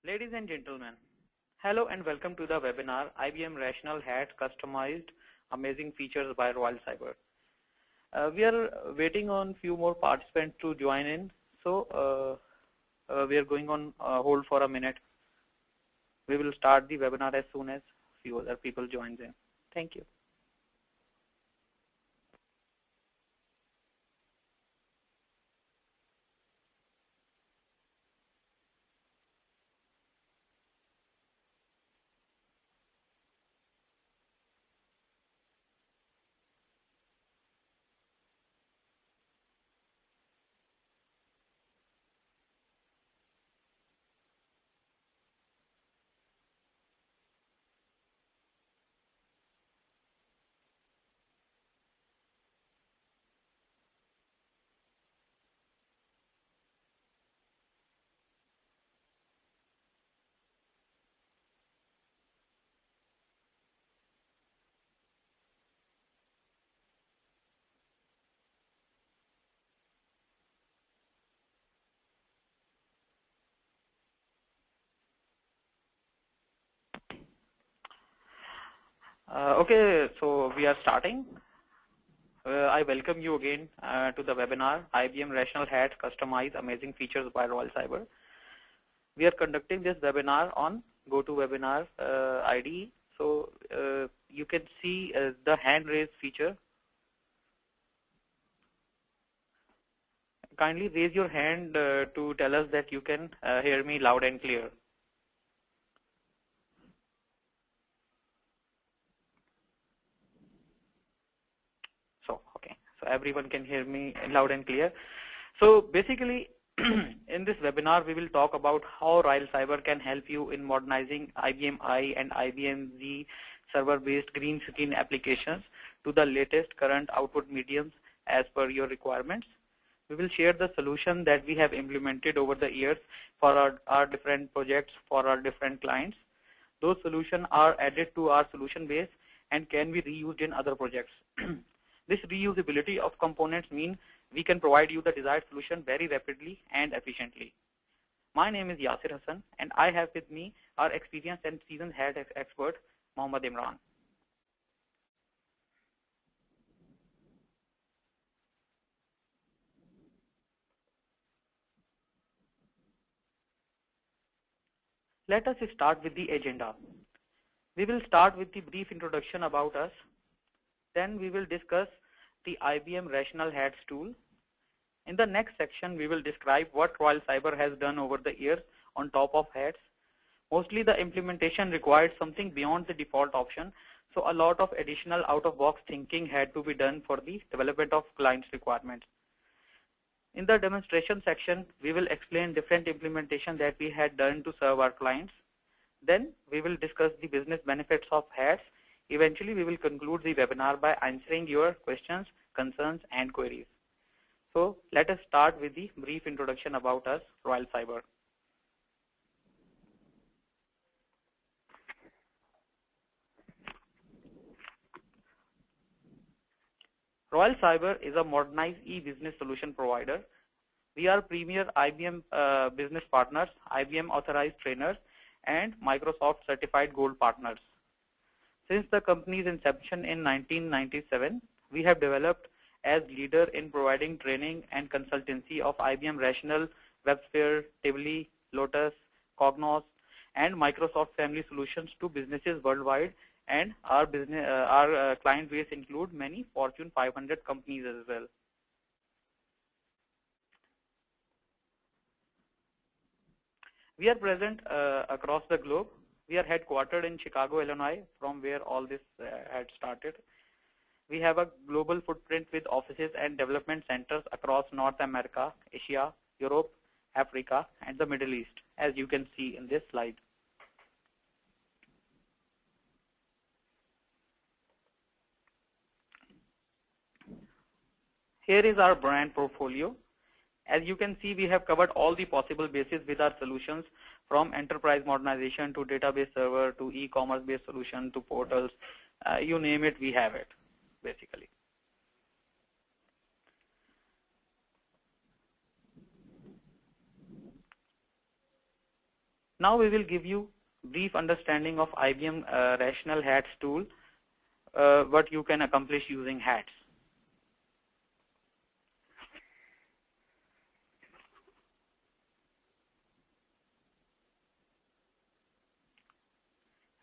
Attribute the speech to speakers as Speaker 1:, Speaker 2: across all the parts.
Speaker 1: Ladies and gentlemen, hello and welcome to the webinar IBM Rational Hat Customized Amazing Features by Royal Cyber. We are waiting on few more participants to join in, so we are going on hold for a minute. We will start the webinar as soon as few other people join in. Thank you. Okay, so we are starting. I welcome you again to the webinar IBM Rational Hat Customize Amazing Features by Royal Cyber. We are conducting this webinar on GoToWebinar IDE. So you can see the hand raise feature. Kindly raise your hand to tell us that you can hear me loud and clear. So, okay, so everyone can hear me loud and clear. So basically, in this webinar, we will talk about how Royal Cyber can help you in modernizing IBM I and IBM Z server-based green screen applications to the latest current output mediums as per your requirements. We will share the solution that we have implemented over the years for our different projects for our different clients. Those solutions are added to our solution base and can be reused in other projects. This reusability of components means we can provide you the desired solution very rapidly and efficiently. My name is Yasir Hassan, and I have with me our experienced and seasoned head expert, Mohammad Imran. Let us start with the agenda. We will start with the brief introduction about us. Then we will discuss the IBM Rational Hats tool. In the next section, we will describe what Royal Cyber has done over the years on top of hats. Mostly the implementation required something beyond the default option, so a lot of additional out-of-box thinking had to be done for the development of clients' requirements. In the demonstration section, we will explain different implementation that we had done to serve our clients. Then we will discuss the business benefits of hats. Eventually, we will conclude the webinar by answering your questions, concerns, and queries. So let us start with the brief introduction about us, Royal Cyber. Royal Cyber is a modernized e-business solution provider. We are premier IBM business partners, IBM authorized trainers, and Microsoft certified gold partners. Since the company's inception in 1997, we have developed as leader in providing training and consultancy of IBM Rational, WebSphere, Tivoli, Lotus, Cognos, and Microsoft family solutions to businesses worldwide, and our client base include many Fortune 500 companies as well. We are present across the globe. We are headquartered in Chicago, Illinois, from where all this had started. We have a global footprint with offices and development centers across North America, Asia, Europe, Africa, and the Middle East, as you can see in this slide. Here is our brand portfolio. As you can see, we have covered all the possible bases with our solutions, from enterprise modernization to database server to e-commerce based solution to portals. You name it, we have it, basically. Now we will give you brief understanding of IBM Rational Hats tool, what you can accomplish using hats.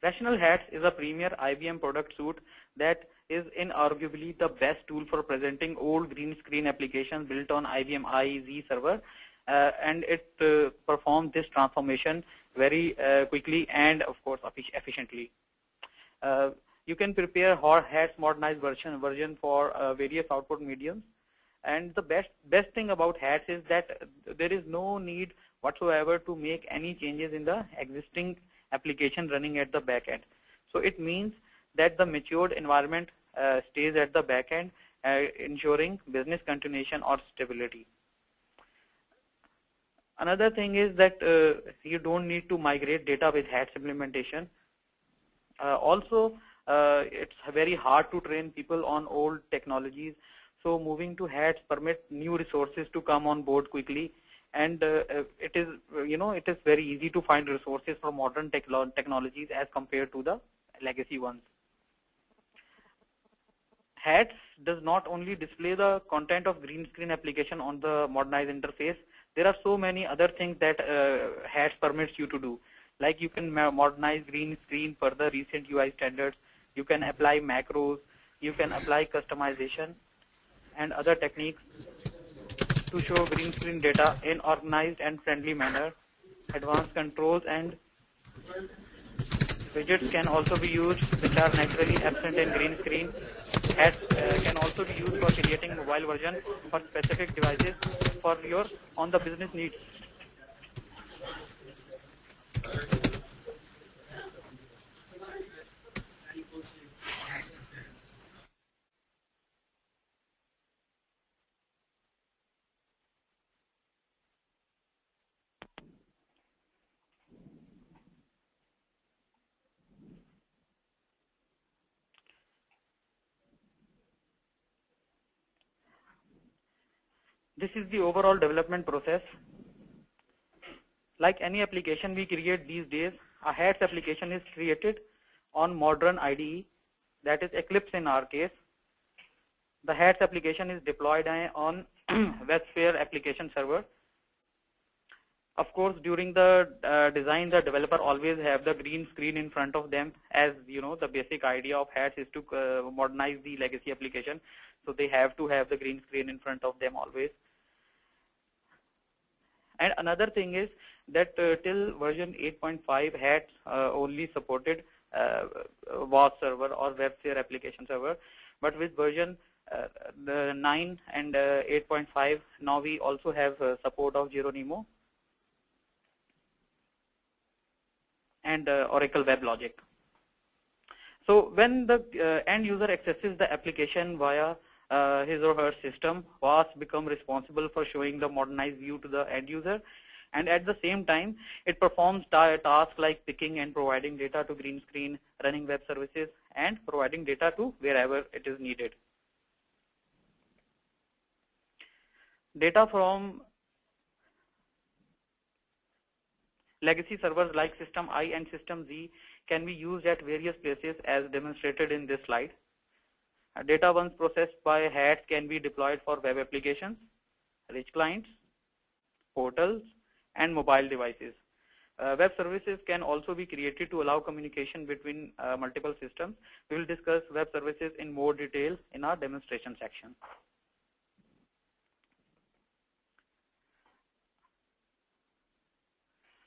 Speaker 1: Rational Hats is a premier IBM product suite that is inarguably the best tool for presenting old green screen applications built on IBM IZ server, and it performs this transformation very quickly and of course efficiently. You can prepare hats modernized version for various output mediums, and the best thing about hats is that there is no need whatsoever to make any changes in the existing application running at the back end. So it means that the matured environment stays at the back end, ensuring business continuation or stability. Another thing is that you don't need to migrate data with hats implementation. Also, it's very hard to train people on old technologies. So moving to hats permit new resources to come on board quickly, and it is very easy to find resources for modern technologies as compared to the legacy ones. Hats does not only display the content of green screen application on the modernized interface. There are so many other things that hats permits you to do. Like you can modernize green screen per the recent UI standards. You can apply macros. You can apply customization and other techniques to show green screen data in organized and friendly manner. Advanced controls and widgets can also be used, which are naturally absent in green screen. Hats can also be used for creating mobile version for specific devices for your on the business needs. This is the overall development process. Like any application we create these days, a hats application is created on modern IDE, that is Eclipse in our case. The hats application is deployed on WebSphere application server. Of course, during the design, the developer always have the green screen in front of them, as you know, the basic idea of hats is to modernize the legacy application. So they have to have the green screen in front of them always. And another thing is that till version 8.5 hats only supported WAS server or WebSphere application server, but with version the 9 and 8.5, now we also have support of Geronimo and Oracle WebLogic. So when the end user accesses the application via his or her system, WAS become responsible for showing the modernized view to the end user, and at the same time it performs tasks like picking and providing data to green screen, running web services, and providing data to wherever it is needed. Data from legacy servers like System I and System Z can be used at various places as demonstrated in this slide. Data once processed by hats can be deployed for web applications, rich clients, portals, and mobile devices. Web services can also be created to allow communication between multiple systems. We will discuss web services in more detail in our demonstration section.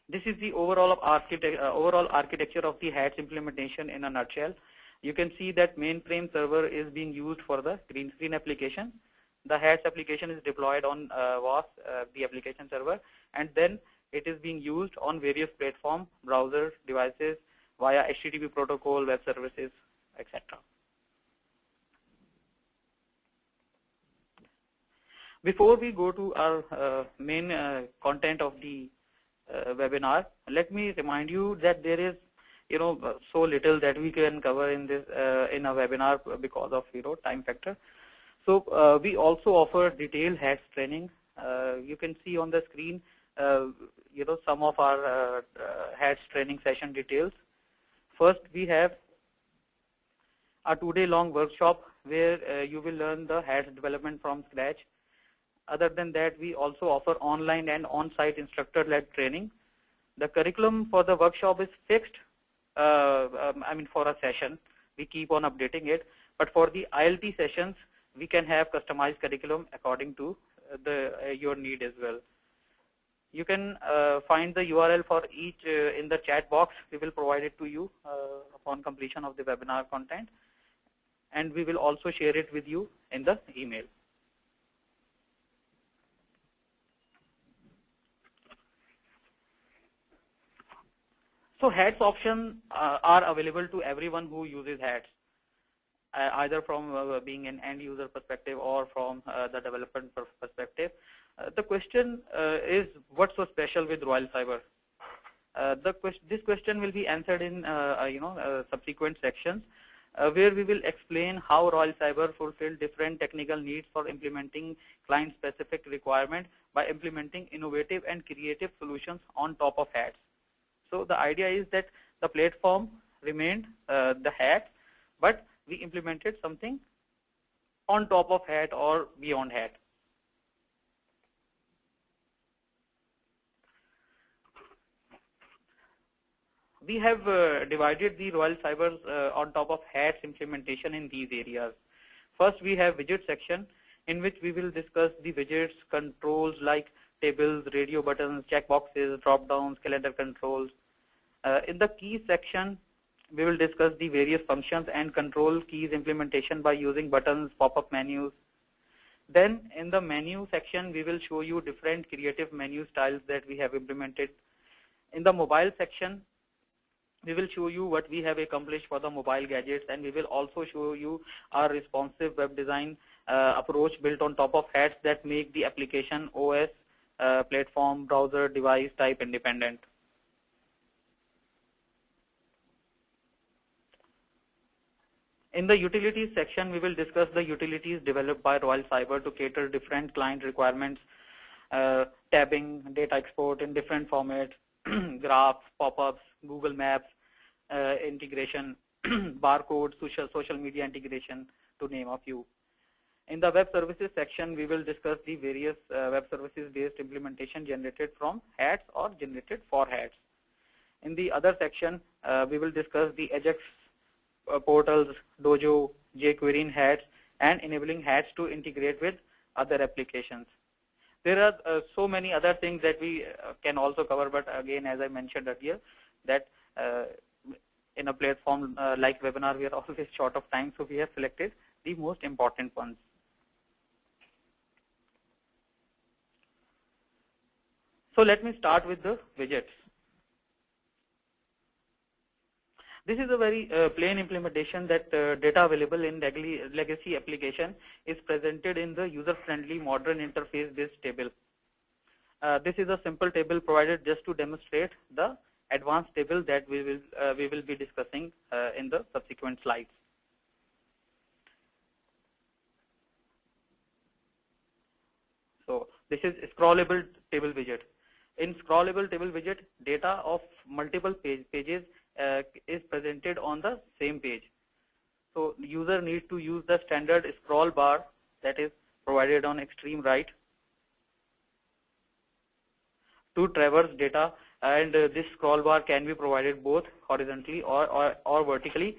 Speaker 1: This is the overall architecture of the hats implementation in a nutshell. You can see that mainframe server is being used for the green screen application. The hats application is deployed on WAS, the application server, and then it is being used on various platforms, browser devices, via HTTP protocol, web services, etc. Before we go to our main content of the webinar, let me remind you that there is so little that we can cover in this in a webinar because of time factor. So we also offer detailed hats training. You can see on the screen some of our HATS training session details. First, we have a 2-day long workshop where you will learn the HATS development from scratch. Other than that, we also offer online and on-site instructor-led training. The curriculum for the workshop is fixed, for a session. We keep on updating it. But for the ILT sessions, we can have customized curriculum according to your need as well. You can find the URL for each in the chat box. We will provide it to you upon completion of the webinar content. And we will also share it with you in the email. So HATS options are available to everyone who uses HATS, either from being an end user perspective or from the development perspective. The question is, what's so special with Royal Cyber? This question will be answered in subsequent sections, where we will explain how Royal Cyber fulfill different technical needs for implementing client-specific requirements by implementing innovative and creative solutions on top of HATS. So the idea is that the platform remained the HATS, but we implemented something on top of HAT or beyond HAT. We have divided the Royal Cybers on top of HATS implementation in these areas. First, we have widget section, in which we will discuss the widgets, controls like tables, radio buttons, checkboxes, drop-downs, calendar controls. In the keys section, we will discuss the various functions and control keys implementation by using buttons, pop-up menus. Then in the menu section, we will show you different creative menu styles that we have implemented. In the mobile section, we will show you what we have accomplished for the mobile gadgets, and we will also show you our responsive web design approach built on top of HATS that make the application OS, platform, browser, device type independent. In the utilities section, we will discuss the utilities developed by Royal Cyber to cater different client requirements, tabbing, data export in different formats, graphs, pop-ups, Google Maps integration, barcode, social media integration, to name a few. In the web services section, we will discuss the various web services based implementation generated from HATS or generated for HATS. In the other section, we will discuss the Ajax portals, Dojo, jQuery in HATS, and enabling HATS to integrate with other applications. There are so many other things that we can also cover, but again, as I mentioned earlier, that in a platform like webinar, we are always short of time, so we have selected the most important ones. So let me start with the widgets. This is a very plain implementation that data available in legacy application is presented in the user-friendly modern interface-based table. This is a simple table provided just to demonstrate the advanced table that we will be discussing in the subsequent slides. So this is scrollable table widget. In scrollable table widget, data of multiple pages is presented on the same page. So the user needs to use the standard scroll bar that is provided on extreme right to traverse data, and this scroll bar can be provided both horizontally or vertically,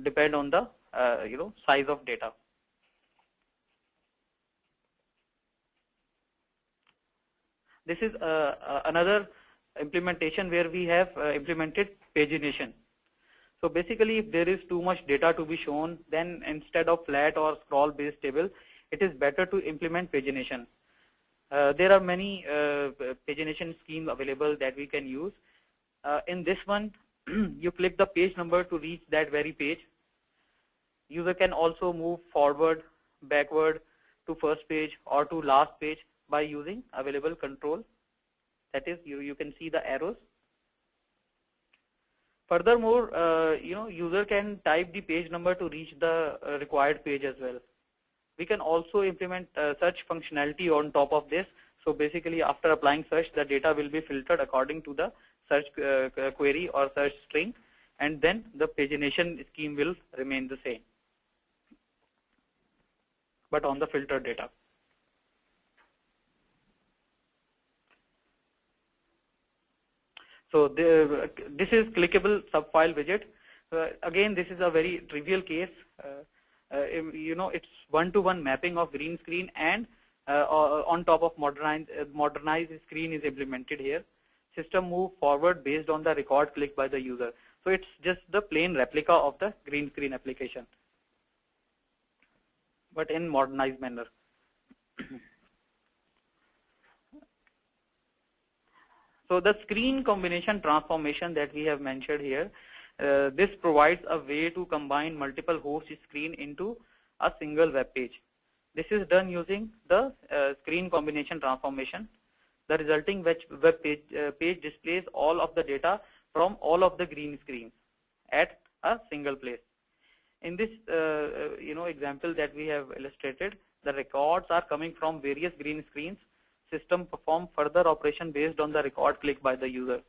Speaker 1: depend on the size of data. This is another implementation where we have implemented pagination. So basically, if there is too much data to be shown, then instead of flat or scroll based table, it is better to implement pagination. There are many pagination schemes available that we can use. In this one, you click the page number to reach that very page. User can also move forward, backward to first page or to last page by using available control. That is, you can see the arrows. Furthermore, user can type the page number to reach the required page as well. We can also implement such functionality on top of this So basically, after applying search, the data will be filtered according to the search query or search string, and then the pagination scheme will remain the same, but on the filtered data. So this is clickable subfile widget. Again, this is a very trivial case. It's one-to-one mapping of green screen, and on top of modernized screen is implemented here. System move forward based on the record clicked by the user. So it's just the plain replica of the green screen application, but in modernized manner. So the screen combination transformation that we have mentioned here, this provides a way to combine multiple host screen into a single web page. This is done using the screen combination transformation. The resulting web page displays all of the data from all of the green screens at a single place. In this example that we have illustrated, the records are coming from various green screens. System perform further operation based on the record clicked by the user.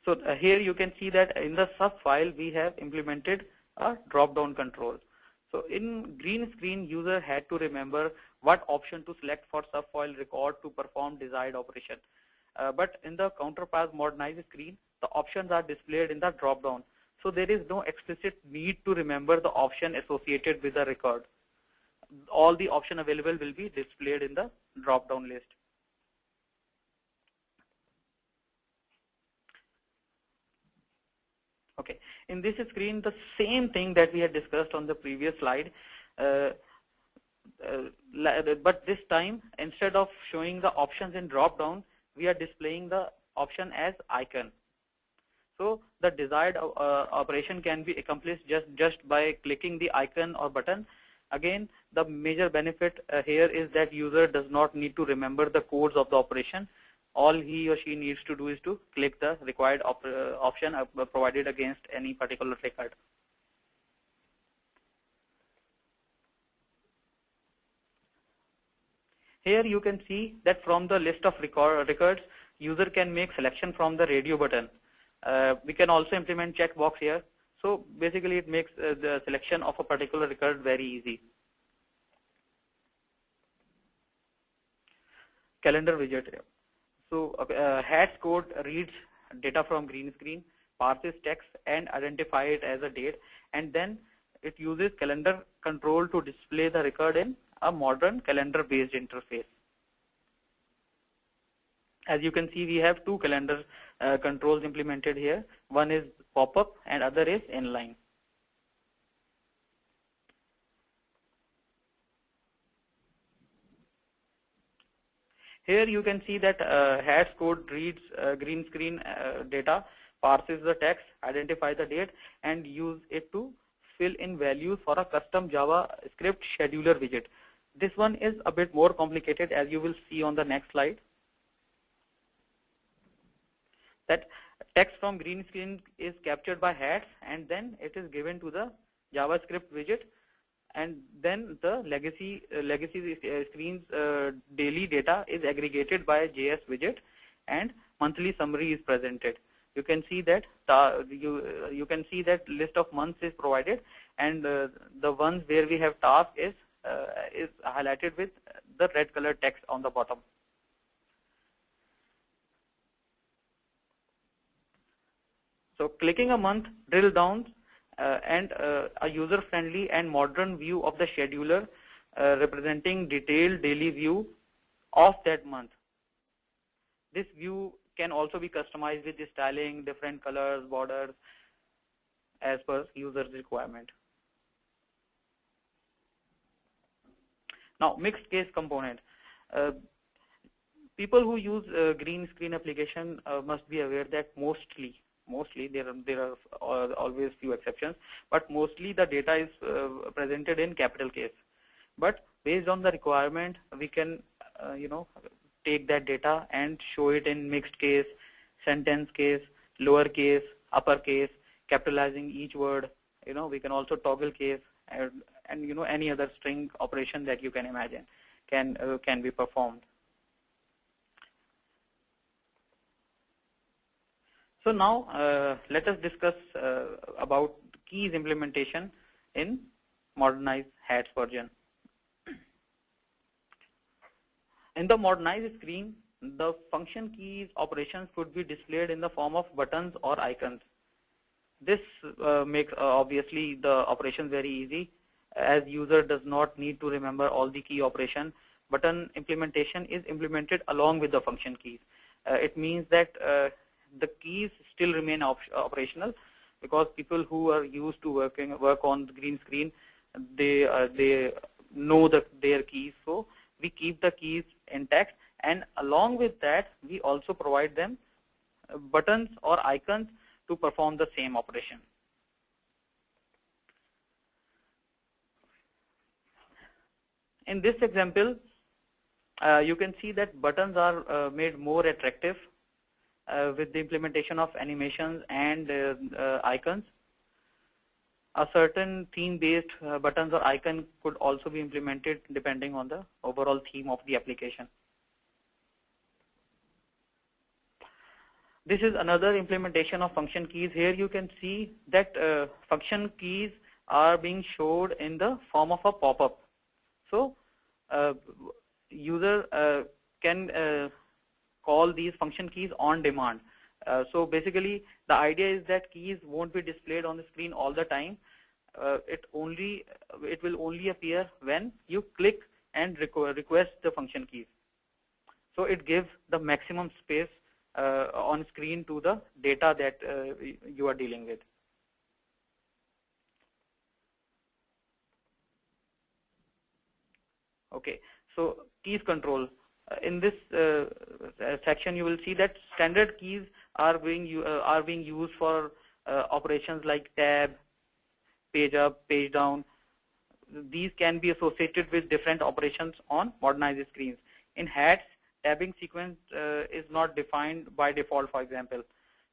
Speaker 1: So here you can see that in the sub file we have implemented a drop down control. So in green screen, user had to remember what option to select for sub file record to perform desired operation. But in the counterpart modernized screen, the options are displayed in the drop down. So there is no explicit need to remember the option associated with the record. All the option available will be displayed in the drop down list. Okay, in this screen, the same thing that we had discussed on the previous slide, but this time, instead of showing the options in drop down, we are displaying the option as icon. So the desired operation can be accomplished just by clicking the icon or button. Again, the major benefit here is that user does not need to remember the codes of the operation. All he or she needs to do is to click the required option provided against any particular record. Here you can see that from the list of records, user can make selection from the radio button. We can also implement checkbox here. So basically it makes the selection of a particular record very easy. Calendar widget. So hats code reads data from green screen, parses text and identify it as a date, and then it uses calendar control to display the record in a modern calendar based interface. As you can see, we have two calendar controls implemented here. One is pop-up and other is inline. Here you can see that hash code reads green screen data, parses the text, identify the date, and use it to fill in values for a custom JavaScript scheduler widget. This one is a bit more complicated, as you will see on the next slide. That text from green screen is captured by hats, and then it is given to the JavaScript widget, and then the legacy screens daily data is aggregated by JS widget, and monthly summary is presented. You can see that you can see that list of months is provided, and the ones where we have task is highlighted with the red color text on the bottom. So clicking a month drill down and a user-friendly and modern view of the scheduler representing detailed daily view of that month. This view can also be customized with the styling, different colors, borders, as per user's requirement. Now, mixed case component. People who use green screen application must be aware that mostly there are always few exceptions, but mostly the data is presented in capital case. But based on the requirement, we can take that data and show it in mixed case, sentence case, lower case, upper case, capitalizing each word, We can also toggle case, and any other string operation that you can imagine can be performed. So now let us discuss about keys implementation in modernized HATS version. In the modernized screen, the function keys operations could be displayed in the form of buttons or icons. This makes obviously the operations very easy, as user does not need to remember all the key operation. Button implementation is implemented along with the function keys. It means that the keys still remain operational, because people who are used to work on the green screen, they know their keys. So we keep the keys intact, and along with that we also provide them buttons or icons to perform the same operation. In this example, you can see that buttons are made more attractive with the implementation of animations and icons. A certain theme-based buttons or icon could also be implemented depending on the overall theme of the application. This is another implementation of function keys. Here you can see that function keys are being showed in the form of a pop-up. So user can call these function keys on demand. So basically the idea is that keys won't be displayed on the screen all the time. It will only appear when you click and request the function keys. So it gives the maximum space on screen to the data that you are dealing with. Okay, so keys control. In this section, you will see that standard keys are being used for operations like tab, page up, page down. These can be associated with different operations on modernized screens. In HATS, tabbing sequence is not defined by default, for example.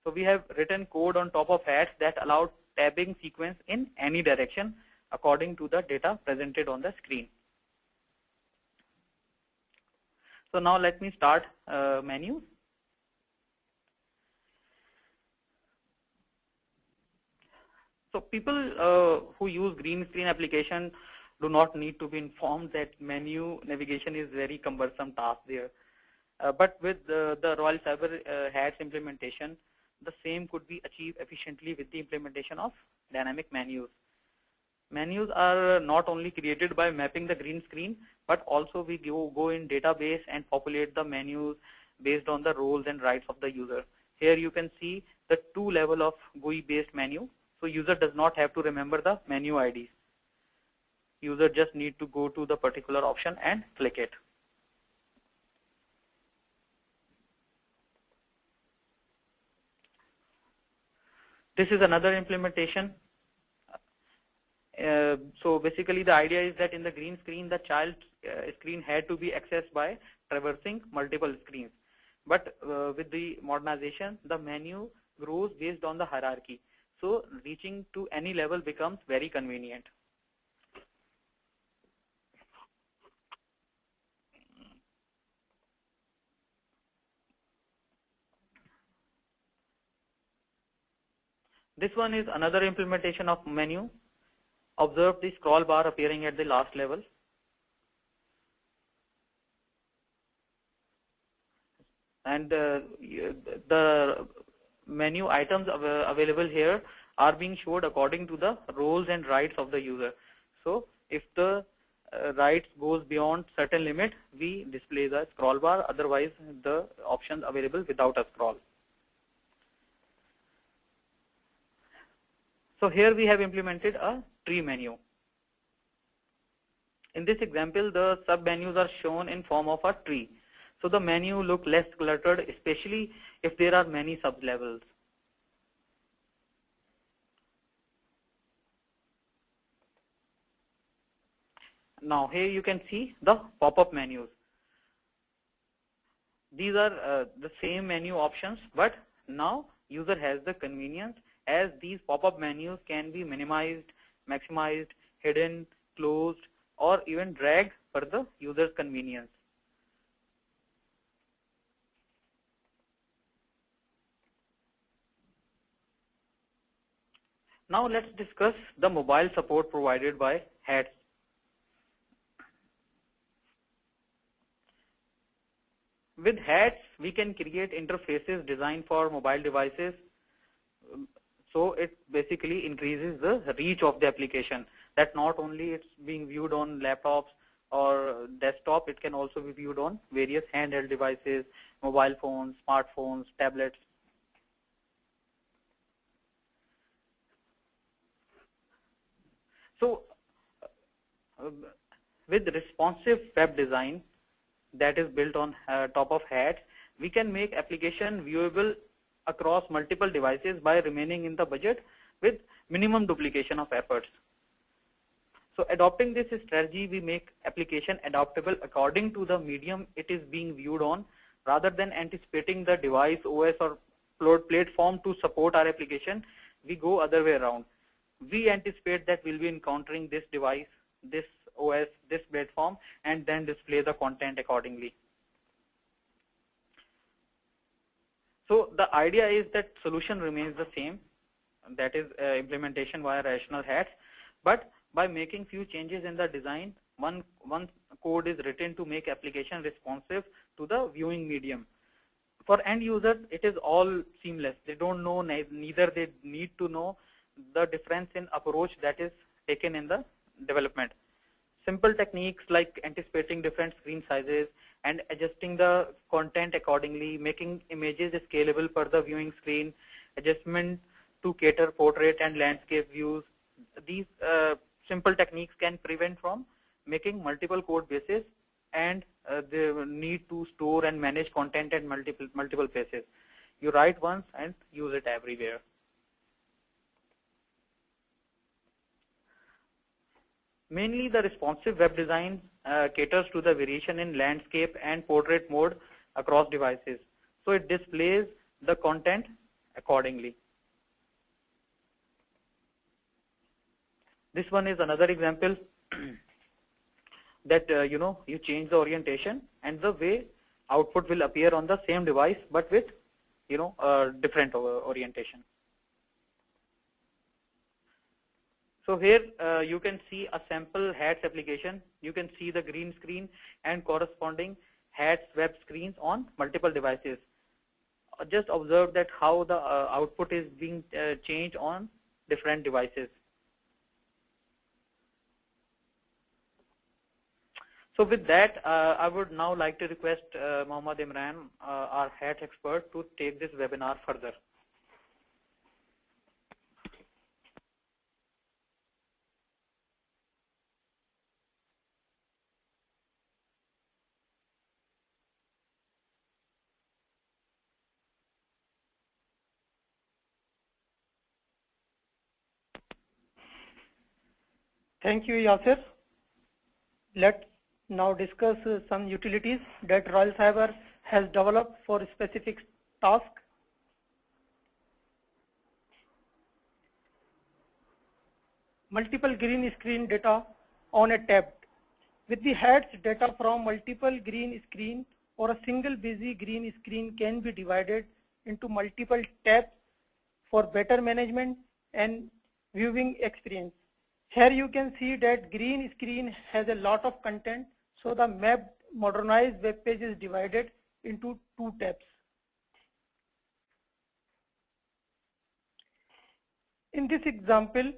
Speaker 1: So we have written code on top of HATS that allows tabbing sequence in any direction according to the data presented on the screen. So now let me start menu. So people who use green screen application do not need to be informed that menu navigation is very cumbersome task there. But with the Royal Cyber HATS implementation, the same could be achieved efficiently with the implementation of dynamic menus. Menus are not only created by mapping the green screen, but also we go in database and populate the menus based on the roles and rights of the user. Here you can see the two level of GUI based menu. So user does not have to remember the menu IDs. User just need to go to the particular option and click it. This is another implementation. So basically the idea is that in the green screen, the child screen had to be accessed by traversing multiple screens. But with the modernization, the menu grows based on the hierarchy. So reaching to any level becomes very convenient. This one is another implementation of menu. Observe the scroll bar appearing at the last level. And the menu items available here are being showed according to the roles and rights of the user. So if the rights goes beyond certain limit, we display the scroll bar, otherwise the options available without a scroll. So here we have implemented a tree menu. In this example, the sub-menus are shown in form of a tree. So the menu look less cluttered, especially if there are many sub-levels. Now here you can see the pop-up menus. These are the same menu options, but now user has the convenience as these pop-up menus can be minimized, maximized, hidden, closed, or even dragged for the user's convenience. Now let's discuss the mobile support provided by HATS. With HATS, we can create interfaces designed for mobile devices. So it basically increases the reach of the application, that not only it's being viewed on laptops or desktop, it can also be viewed on various handheld devices, mobile phones, smartphones, tablets. So with responsive web design that is built on top of HATS, we can make application viewable across multiple devices by remaining in the budget with minimum duplication of efforts. So adopting this strategy, we make application adaptable according to the medium it is being viewed on, rather than anticipating the device, OS, or platform to support our application. We go other way around. We anticipate that we'll be encountering this device, this OS, this platform, and then display the content accordingly. So the idea is that solution remains the same, that is implementation via rational HATS, but by making few changes in the design, one code is written to make application responsive to the viewing medium. For end users, it is all seamless. They don't know, neither they need to know the difference in approach that is taken in the development. Simple techniques like anticipating different screen sizes and adjusting the content accordingly, making images scalable per the viewing screen, adjustment to cater portrait and landscape views. These simple techniques can prevent from making multiple code bases and the need to store and manage content at multiple places. You write once and use it everywhere. Mainly the responsive web design caters to the variation in landscape and portrait mode across devices. So it displays the content accordingly. This one is another example that you change the orientation and the way output will appear on the same device, but with different orientation. So here you can see a sample HATS application. You can see the green screen and corresponding HATS web screens on multiple devices. Just observe that how the output is being changed on different devices. So with that, I would now like to request Mohammad Imran, our HATS expert, to take this webinar further.
Speaker 2: Thank you, Yasir. Let's now discuss some utilities that Royal Cyber has developed for a specific task. Multiple green screen data on a tab. With the HATS, data from multiple green screen or a single busy green screen can be divided into multiple tabs for better management and viewing experience. Here you can see that green screen has a lot of content, so the mapped modernized web page is divided into 2 tabs. In this example,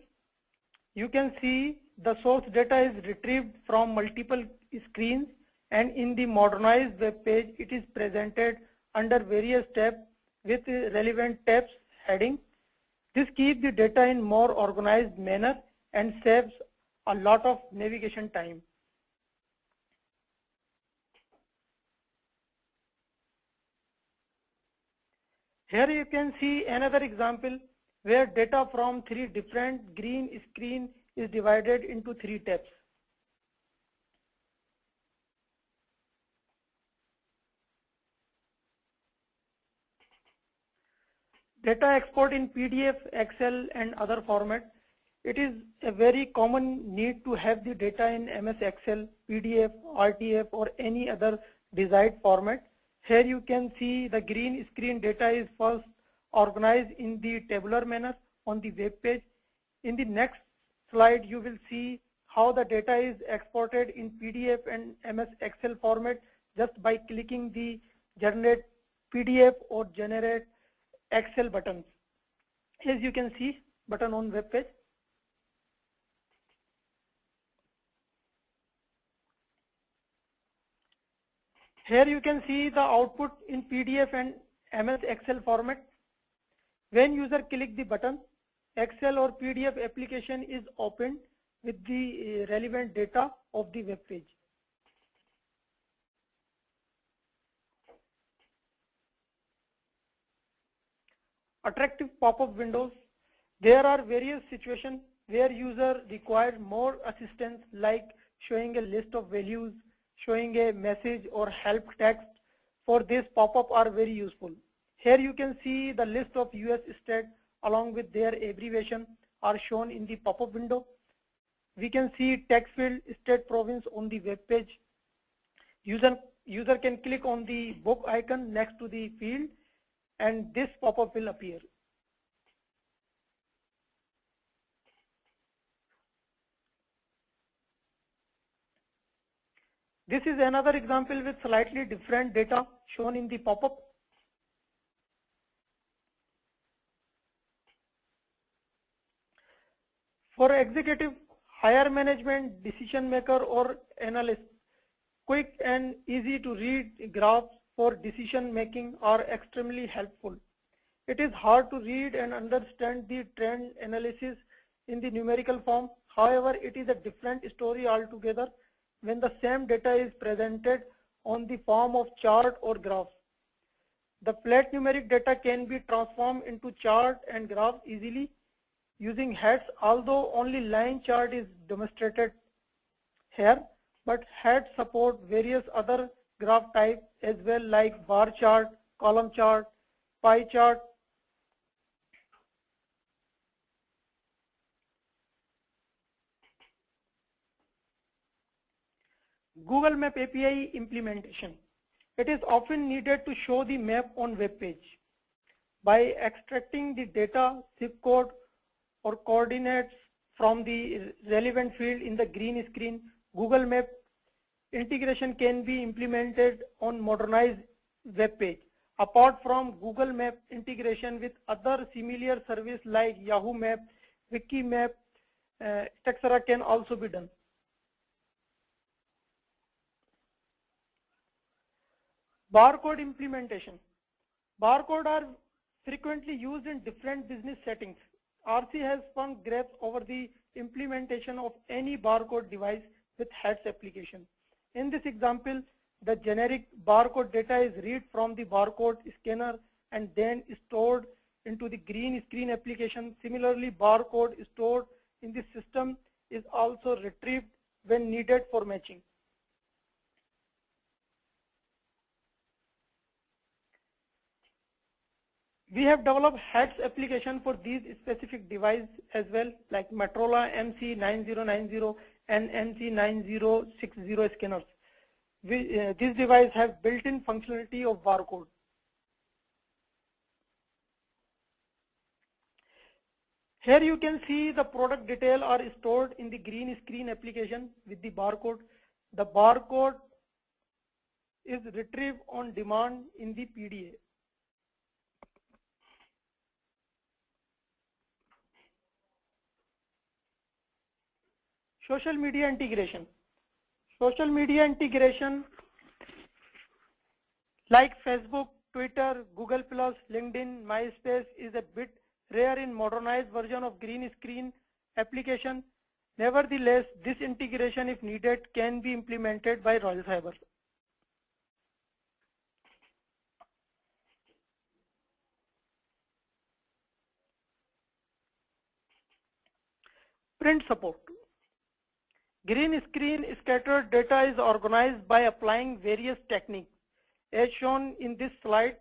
Speaker 2: you can see the source data is retrieved from multiple screens, and in the modernized web page it is presented under various tabs with relevant tabs heading. This keeps the data in more organized manner and saves a lot of navigation time. Here you can see another example where data from 3 different green screens is divided into 3 tabs. Data export in PDF, Excel and other formats. It is a very common need to have the data in MS Excel, PDF, RTF or any other desired format. Here you can see the green screen data is first organized in the tabular manner on the web page. In the next slide you will see how the data is exported in PDF and MS Excel format just by clicking the generate PDF or generate Excel buttons. As you can see button on web page. Here you can see the output in PDF and MS Excel format. When user click the button, Excel or PDF application is opened with the relevant data of the web page. Attractive pop-up windows. There are various situations where user requires more assistance like showing a list of values, showing a message or help text. For this pop-up are very useful. Here you can see the list of US states along with their abbreviation are shown in the pop-up window. We can see text field state province on the web page. User can click on the book icon next to the field and this pop-up will appear. This is another example with slightly different data shown in the pop-up. For executive, higher management, decision maker or analyst, quick and easy to read graphs for decision making are extremely helpful. It is hard to read and understand the trend analysis in the numerical form. However, it is a different story altogether when the same data is presented on the form of chart or graphs. The flat numeric data can be transformed into chart and graph easily using heads, although only line chart is demonstrated here, but heads support various other graph types as well like bar chart, column chart, pie chart. Google Map API implementation. It is often needed to show the map on web page. By extracting the data, zip code or coordinates from the relevant field in the green screen, Google Map integration can be implemented on modernized web page. Apart from Google Map integration with other similar service like Yahoo Map, Wikimap, etc. can also be done. Barcode implementation. Barcode are frequently used in different business settings. RC has spun grapes over the implementation of any barcode device with heads application. In this example, the generic barcode data is read from the barcode scanner and then stored into the green screen application. Similarly, barcode stored in the system is also retrieved when needed for matching. We have developed heads application for these specific devices as well, like Motorola MC9090 and MC9060 scanners. These devices have built-in functionality of barcode. Here you can see the product detail are stored in the green screen application with the barcode. The barcode is retrieved on demand in the PDA. Social media integration. Social media integration like Facebook, Twitter, Google+, LinkedIn, MySpace is a bit rare in modernized version of green screen application. Nevertheless, this integration, if needed, can be implemented by Royal Cyber. Print support. Green screen scattered data is organized by applying various techniques. As shown in this slide,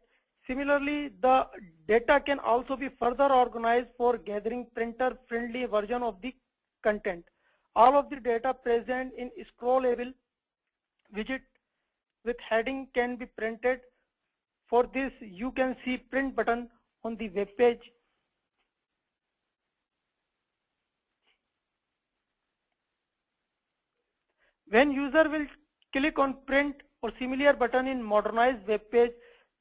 Speaker 2: Similarly, the data can also be further organized for gathering printer-friendly version of the content. All of the data present in scrollable widget with heading can be printed. For this, you can see print button on the web page. When user will click on print or similar button in modernized web page,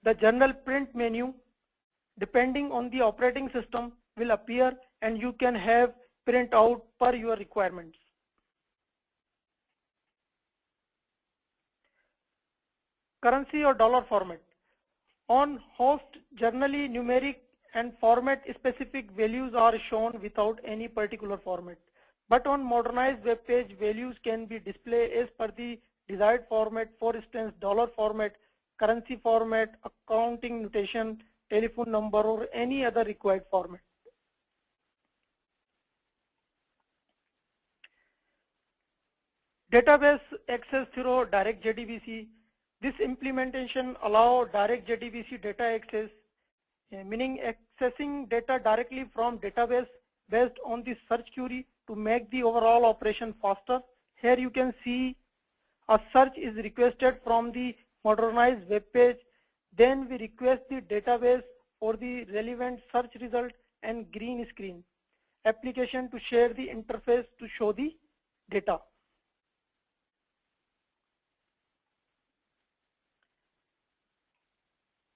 Speaker 2: the general print menu, depending on the operating system, will appear and you can have print out per your requirements. Currency or dollar format. On host, generally numeric and format specific values are shown without any particular format. But on modernized web page, values can be displayed as per the desired format, for instance, dollar format, currency format, accounting notation, telephone number, or any other required format. Database access through direct JDBC. This implementation allows direct JDBC data access, meaning accessing data directly from database based on the search query to make the overall operation faster. Here you can see a search is requested from the modernized web page. Then we request the database for the relevant search result and green screen application to share the interface to show the data.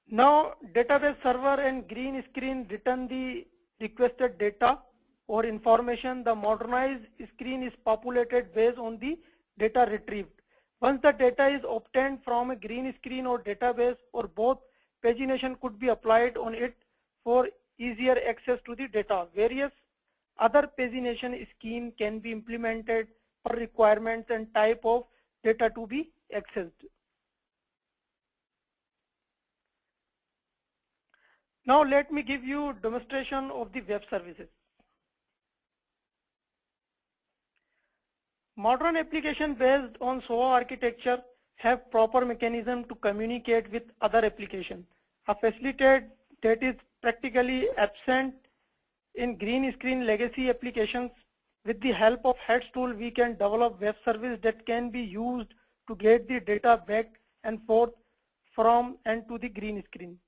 Speaker 2: Now database server and green screen return the requested data or information. The modernized screen is populated based on the data retrieved. Once the data is obtained from a green screen or database, or both, pagination could be applied on it for easier access to the data. Various other pagination scheme can be implemented for requirements and type of data to be accessed. Now let me give you demonstration of the web services. Modern application based on SOA architecture have proper mechanism to communicate with other applications. A facility that is practically absent in green screen legacy applications. With the help of Heads tool, we can develop web service that can be used to get the data back and forth from and to the green screen.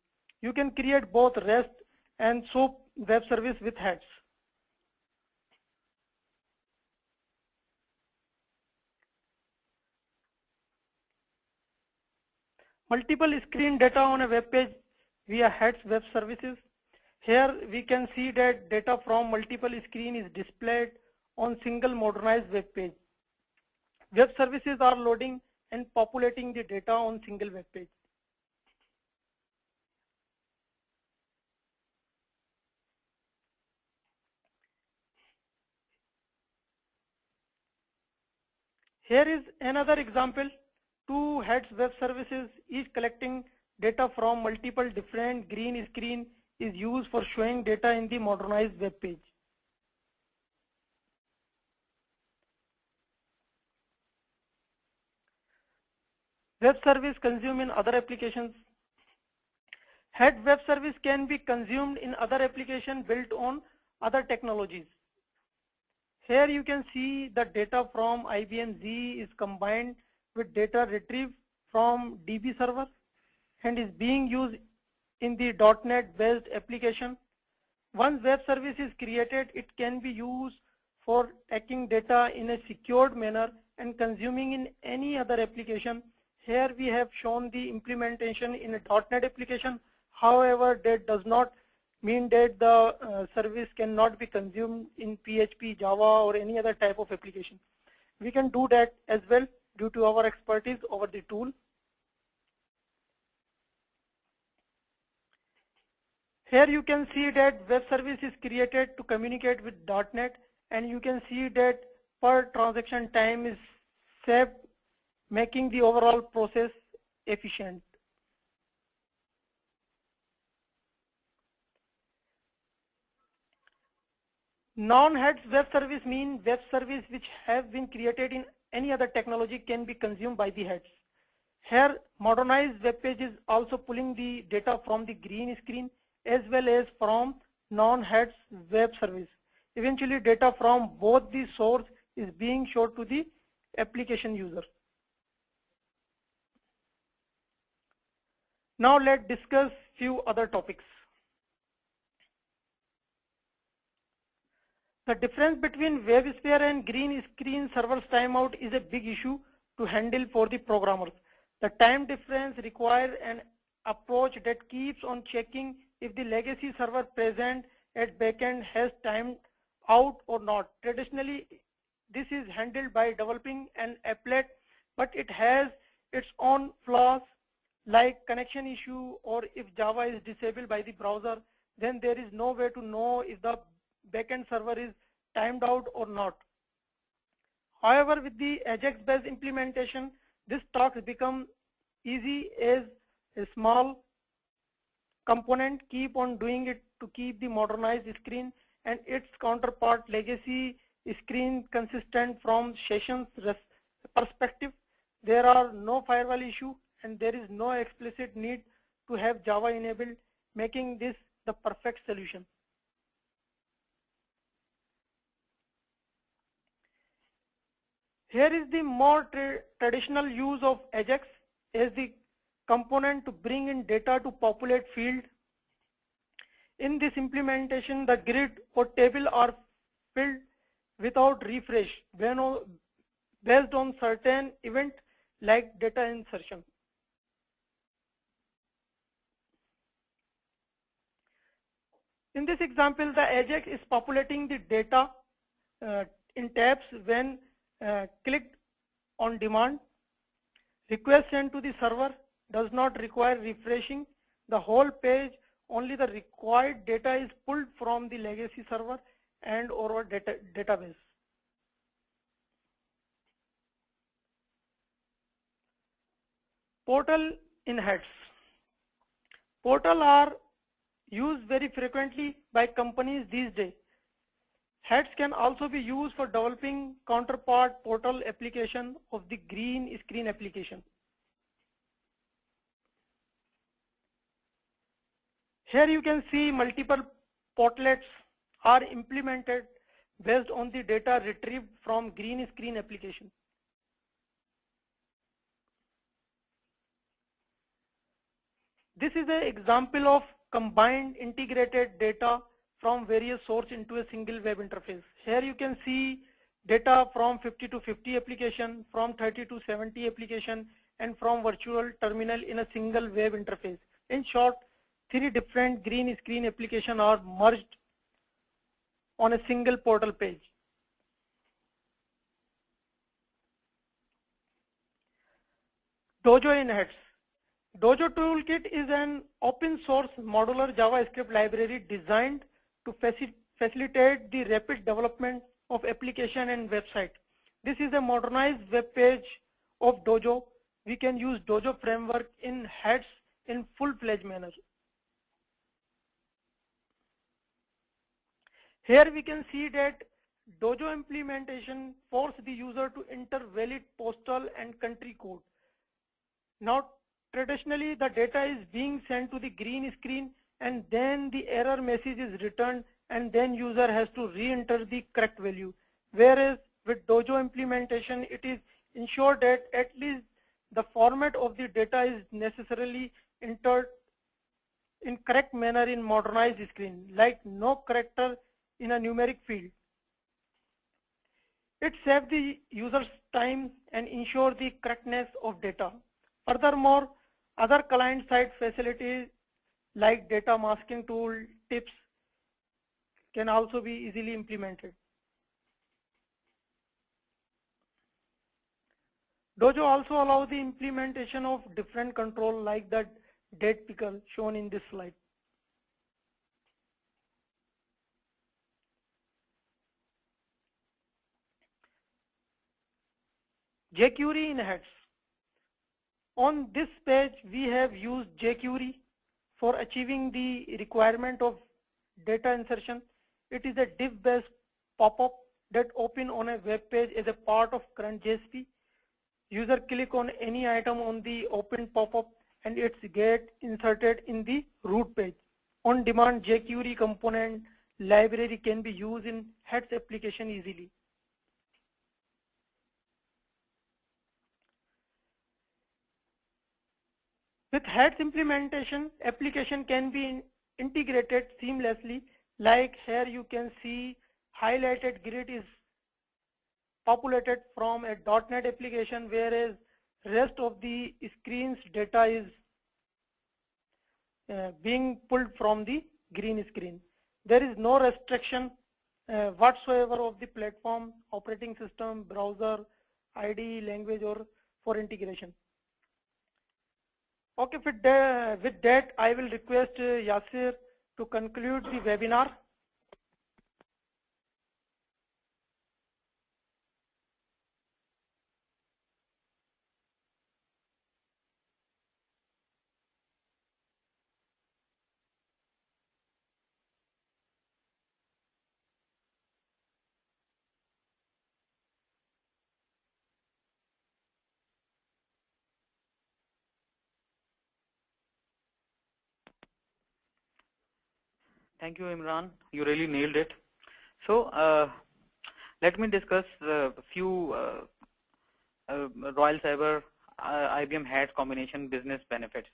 Speaker 2: You can create both REST and SOAP web service with Heads. Multiple screen data on a web page via Heads web services. Here we can see that data from multiple screen is displayed on single modernized web page. Web services are loading and populating the data on single web page. Here is another example. Two Heads web services, each collecting data from multiple different green screen, is used for showing data in the modernized web page. Web service consumed in other applications. Head web service can be consumed in other applications built on other technologies. Here you can see the data from IBM Z is combined with data retrieved from DB server and is being used in the .NET based application. Once web service is created, it can be used for taking data in a secured manner and consuming in any other application. Here we have shown the implementation in a .NET application. However, that does not mean that the service cannot be consumed in PHP, Java, or any other type of application. We can do that as well due to our expertise over the tool. Here you can see that web service is created to communicate with .NET, and you can see that per transaction time is saved, making the overall process efficient. Non-Heads web service mean web service which have been created in any other technology can be consumed by the Heads. Here, modernized web page is also pulling the data from the green screen as well as from non-heads web service. Eventually, data from both the source is being showed to the application user. Now let's discuss few other topics. The difference between WebSphere and green screen server's timeout is a big issue to handle for the programmers. The time difference requires an approach that keeps on checking if the legacy server present at backend has timed out or not. Traditionally, this is handled by developing an applet, but it has its own flaws like connection issue, or if Java is disabled by the browser, then there is no way to know if the backend server is timed out or not. However, with the Ajax-based implementation, this talks become easy as a small component keep on doing it to keep the modernized screen and its counterpart legacy screen consistent from sessions perspective. There are no firewall issue and there is no explicit need to have Java enabled, making this the perfect solution. Here is the more traditional use of Ajax as the component to bring in data to populate field. In this implementation, the grid or table are filled without refresh based on certain event like data insertion. In this example, the Ajax is populating the data in tabs when clicked on demand. Request sent to the server does not require refreshing the whole page. Only the required data is pulled from the legacy server and or database. Portal in heads. Portal are used very frequently by companies these days. Heads can also be used for developing counterpart portal application of the green screen application. Here you can see multiple portlets are implemented based on the data retrieved from green screen application. This is an example of combined integrated data from various sources into a single web interface. Here you can see data from 50 to 50 application, from 30 to 70 application, and from virtual terminal in a single web interface. In short, 3 different green screen applications are merged on a single portal page. Dojo in heads. Dojo Toolkit is an open source modular JavaScript library designed to facilitate the rapid development of application and website. This is a modernized web page of Dojo. We can use Dojo framework in heads in full-fledged manner. Here we can see that Dojo implementation forces the user to enter valid postal and country code. Now, traditionally, the data is being sent to the green screen and then the error message is returned and then user has to re-enter the correct value. Whereas with Dojo implementation, it is ensured that at least the format of the data is necessarily entered in correct manner in modernized screen, like no character in a numeric field. It saves the user's time and ensures the correctness of data. Furthermore, other client-side facilities like data masking tool, tips can also be easily implemented. Dojo also allows the implementation of different control like the date picker shown in this slide. jQuery in heads. On this page, we have used jQuery for achieving the requirement of data insertion. It is a div-based pop-up that opens on a web page as a part of current JSP. User click on any item on the open pop-up and it's get inserted in the root page. On-demand jQuery component library can be used in Heads application easily. With Heads implementation, application can be integrated seamlessly. Like here you can see highlighted grid is populated from a .NET application, whereas rest of the screen's data is being pulled from the green screen. There is no restriction whatsoever of the platform, operating system, browser, IDE, language, or for integration. Okay, with that, I will request Yasir to conclude the webinar.
Speaker 1: Thank you, Imran. You really nailed it. So let me discuss a few Royal Cyber IBM HATS combination business benefits.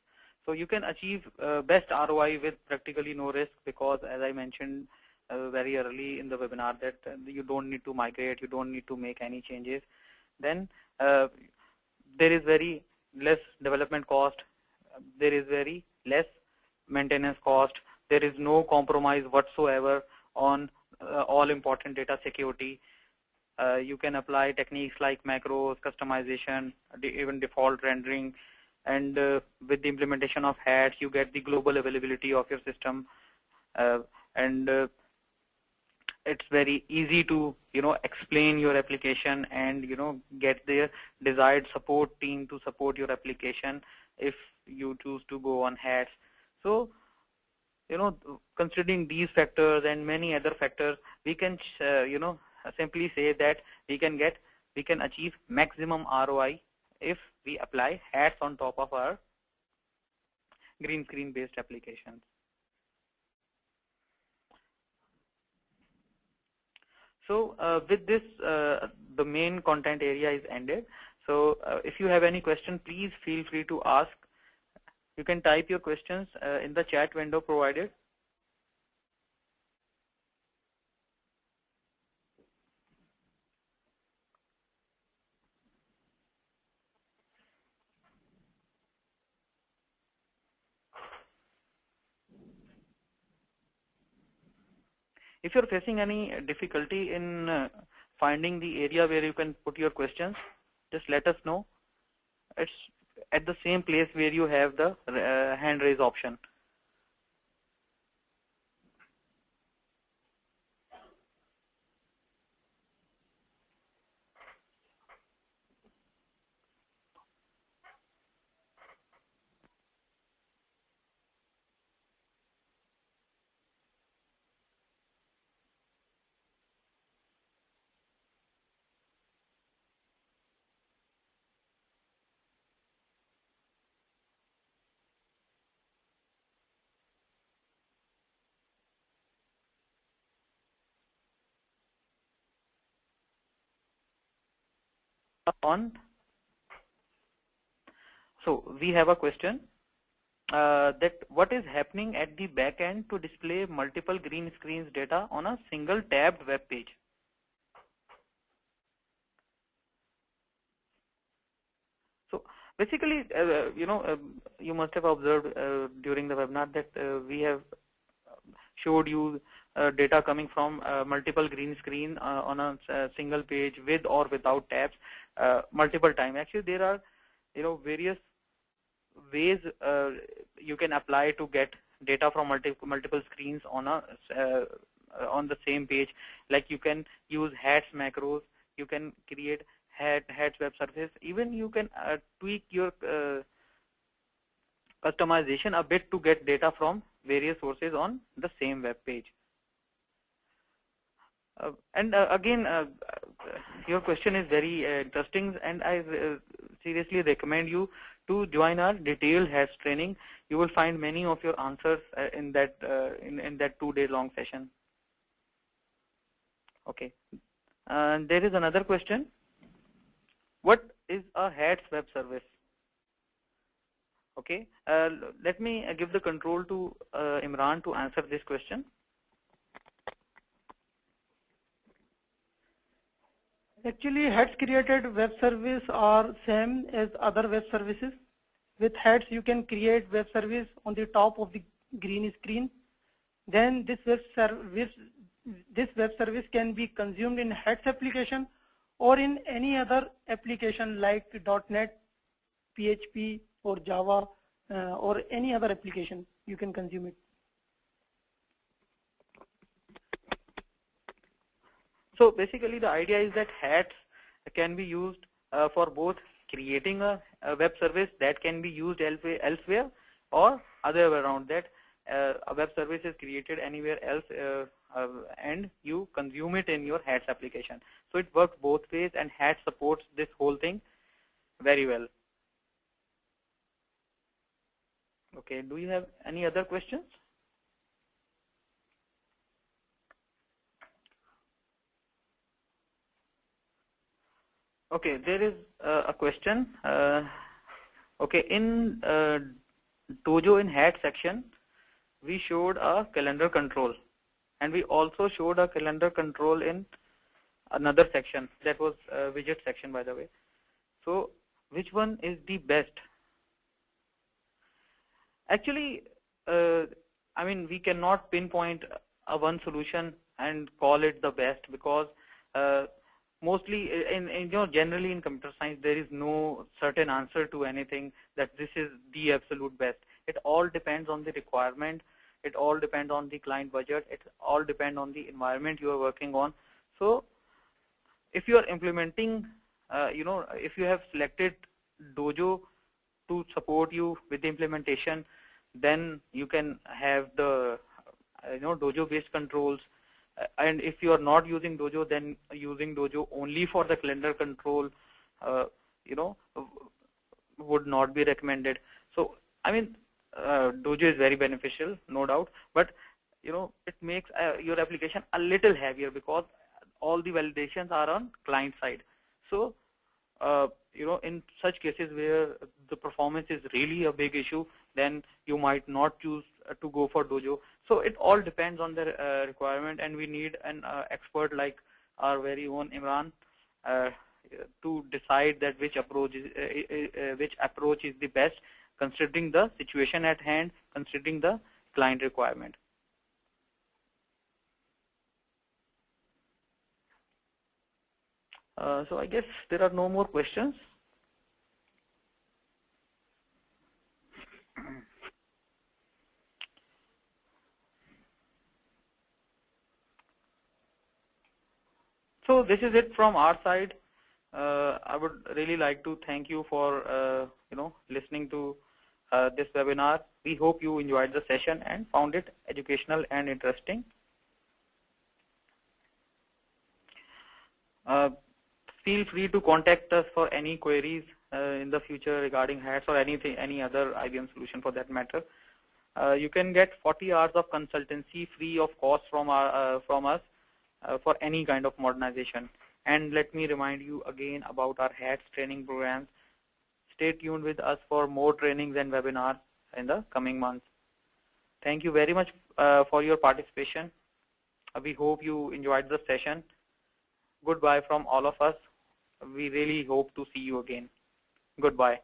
Speaker 1: So you can achieve best ROI with practically no risk, because as I mentioned very early in the webinar that you don't need to migrate, you don't need to make any changes. Then there is very less development cost, there is very less maintenance cost, there is no compromise whatsoever on all important data security. You can apply techniques like macros, customization, even default rendering, and with the implementation of HATS, you get the global availability of your system, and it's very easy to explain your application and get the desired support team to support your application if you choose to go on HATS. So considering these factors and many other factors, we can simply say that we can achieve maximum ROI if we apply HATS on top of our green screen based applications. So with this, the main content area is ended. So if you have any question, please feel free to ask. You can type your questions in the chat window provided. If you're facing any difficulty in finding the area where you can put your questions, just let us know. It's at the same place where you have the hand raise option. On. So we have a question that what is happening at the back end to display multiple green screens data on a single tabbed web page? So basically, you must have observed during the webinar that we have showed you data coming from multiple green screen on a single page with or without tabs multiple times. Actually, there are various ways you can apply to get data from multiple screens on a on the same page. Like you can use HATS macros, you can create HATS web surface, even you can tweak your customization a bit to get data from various sources on the same web page. And again, your question is very interesting, and I seriously recommend you to join our detailed hats training. You will find many of your answers in that 2-day long session. Okay. And there is another question. What is a hats web service? Okay. Let me give the control to Imran to answer this question.
Speaker 2: Actually, hats created web service are same as other web services. With hats, you can create web service on the top of the green screen. Then this web service can be consumed in hats application or in any other application like .NET, PHP or Java or any other application. You can consume it.
Speaker 1: So basically the idea is that hats can be used for both creating a web service that can be used elsewhere, or other way around, that a web service is created anywhere else and you consume it in your hats application. So it works both ways, and hats supports this whole thing very well. Okay, do you have any other questions? Okay, there is a question. Okay, in Dojo in hat section, we showed a calendar control, and we also showed a calendar control in another section, that was widget section, by the way. So which one is the best? Actually, I mean, we cannot pinpoint a one solution and call it the best, because mostly generally in computer science there is no certain answer to anything that this is the absolute best. It all depends on the requirement, it all depends on the client budget, it all depends on the environment you are working on. So if you are implementing, if you have selected Dojo to support you with the implementation, then you can have the Dojo based controls. And if you are not using Dojo, then using Dojo only for the calendar control, would not be recommended. So I mean, Dojo is very beneficial, no doubt, but it makes your application a little heavier, because all the validations are on client side. So in such cases where the performance is really a big issue, then you might not choose to go for Dojo. So it all depends on the requirement, and we need an expert like our very own Imran to decide that which approach is the best, considering the situation at hand, considering the client requirement. So I guess there are no more questions. So this is it from our side. I would really like to thank you for listening to this webinar. We hope you enjoyed the session and found it educational and interesting. Feel free to contact us for any queries in the future regarding hats or any other IBM solution for that matter. You can get 40 hours of consultancy free of cost from us for any kind of modernization. And let me remind you again about our hats training programs. Stay tuned with us for more trainings and webinars in the coming months. Thank you very much for your participation. We hope you enjoyed the session. Goodbye from all of us. We really hope to see you again. Goodbye.